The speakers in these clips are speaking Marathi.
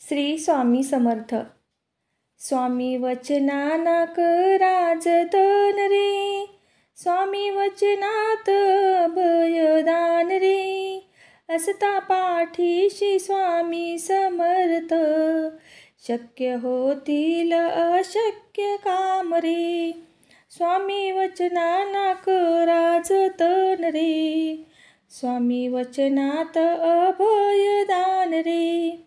श्री स्वामी समर्थ. स्वामी वचनाना कराजतन रे, स्वामी वचनात अभयदान रे. असता पाठीशी स्वामी समर्थ, शक्य होतील अशक्य काम रे. स्वामी वचनाना कराजतन रे, स्वामी वचनात अभयदान रे.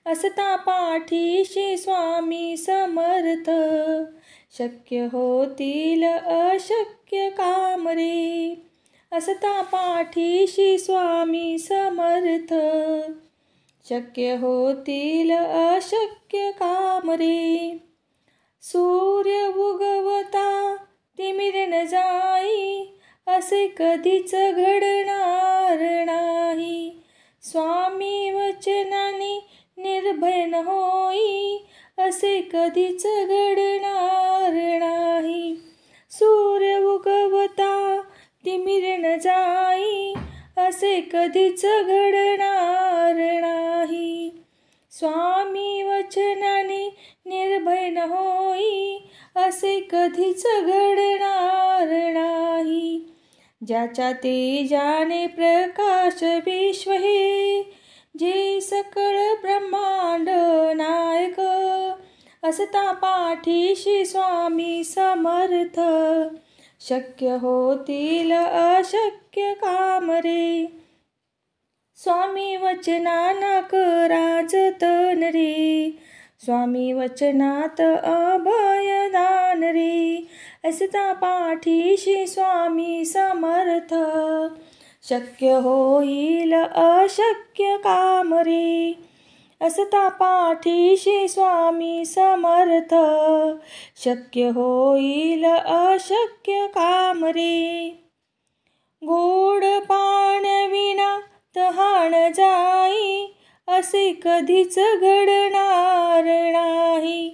असता पाठीशी स्वामी समर्थ, शक्य होतील अशक्य काम रे. असता पाठीशी स्वामी समर्थ, शक्य होतील अशक्य काम रे. सूर्य उगवता तिमिरण जाई, असे कधीच घडणार नाही. स्वामी वचनाने निर्भय न होई, असे कधीच घडणार नाही. सूर्य उगवता तिमिरण जाई, असे कधीच घडणार नाही. स्वामी वचनाने निर्भय न होई, असे कधीच घडणार नाही. ज्याच्या तेजाने प्रकाश विश्व हे, जे सकळ ब्रह्मांड नायक. असता पाठीशी स्वामी समर्थ, शक्य होतील अशक्य काम रे. स्वामी वचनाना कराजतन रे, स्वामी वचनात अभयदान रे. असता पाठीशी स्वामी समर्थ, शक्य होईल अशक्य काम रे. असता पाठीशी स्वामी समर्थ, शक्य होईल अशक्य काम रे. गोड पाण्याविना तहान जाई, असे कधीच घडणार नाही.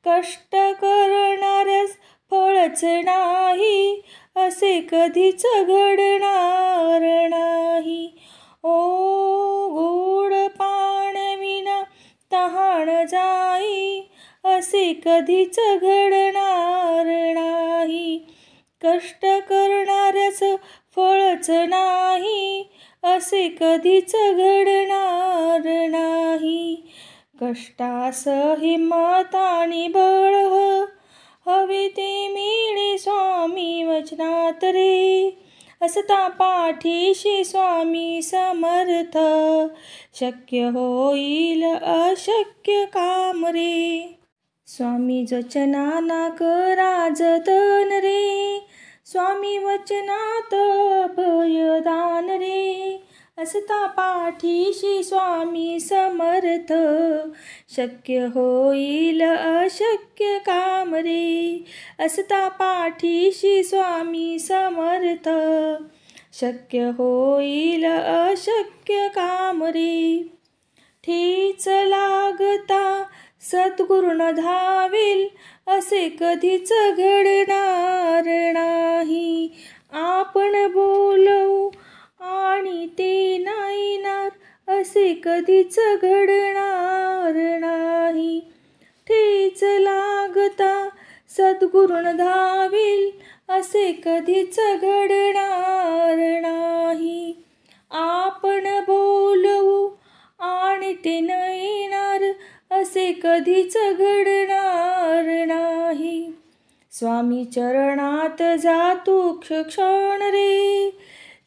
कष्ट करणाऱ्यास फळच नाही, असे कधीच घडणार नाही. ओ गोड पाण्याविना तहान जाई, असे कधीच घडणार नाही. कष्ट करणाऱ्यास फळच नाही, असे कधीच घडणार नाही. कष्टास हिंमत आणि बळ हवे ते मिळे स्वामी वचनात रे. असता पाठीशी स्वामी समर्थ, शक्य होईल अशक्य काम रे. स्वामी वचनाना कराजतन रे, स्वामी वचनात अभयदान रे. असता पाठीशी स्वामी समर्थ, शक्य होईल अशक्य काम रे. असता पाठीशी स्वामी समर्थ, शक्य होईल अशक्य काम रे. ठेच लागता सद्गुरूंना धावेल, असे कधीच घडणार नाही. आपण बोलवू आणि ते नाही येणार, असे कधीच घडणार नाही. ठेच लागता सद्गुरूंना धावेल, असे कधीच घडणार नाही. आपण बोलवू आणि ते न येणार, असे कधीच घडणार नाही. स्वामी चरणात जातो क्षण रे,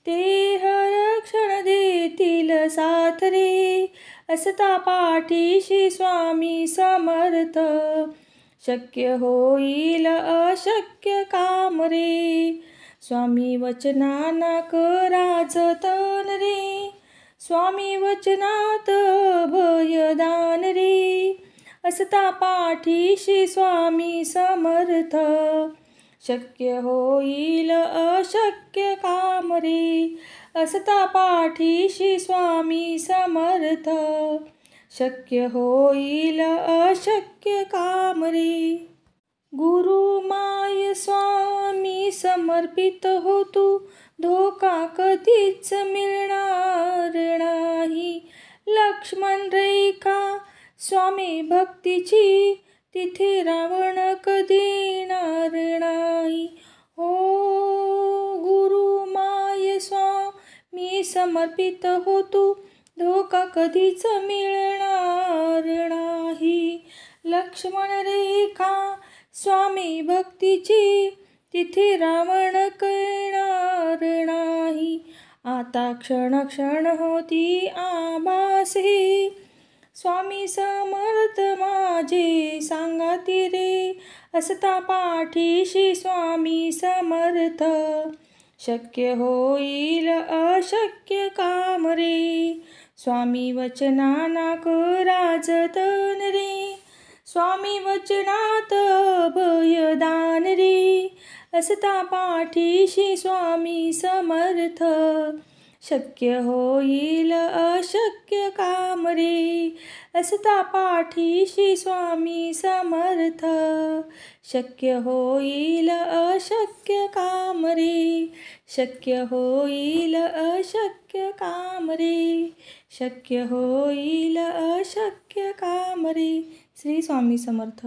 ते हर क्षण देतील साथ रे. असता पाठीशी स्वामी समर्थ, शक्य होईल अशक्य काम रे. स्वामी वचनाना कराजतन रे, स्वामी वचनात अभयदान रे. असता पाठीशी स्वामी समर्थ, शक्य होईल अशक्य काम रे. असता पाठीशी स्वामी समर्थ, शक्य होईल अशक्य काम रे. गुरु माय स्वामी समर्पित हो तू, धोका कधीच मिळणार नाही. लक्ष्मण रेखा स्वामी भक्तीची तिथे रावण कधी येणार नाही. हो गुरु माये स्वामी समर्पित हो तू, धोका कधीच मिळणार नाही. लक्ष्मण रेखा स्वामी भक्तीची तिथे रावण कळणार नाही. आता क्षण क्षण होती आभास हे, स्वामी समर्थ माझे सांगाती रे. असता पाठीशी स्वामी समर्थ, शक्य होईल अशक्य काम रे. स्वामी वचनाना करा जतन रे, स्वामी वचनात अभयदान रे. असता पाठीशी स्वामी समर्थ, शक्य होईल अशक्य काम रे. असता पाठीशी स्वामी समर्थ, शक्य होईल अशक्य काम रे. शक्य होईल अशक्य काम रे. शक्य होईल अशक्य काम रे. श्री स्वामी समर्थ.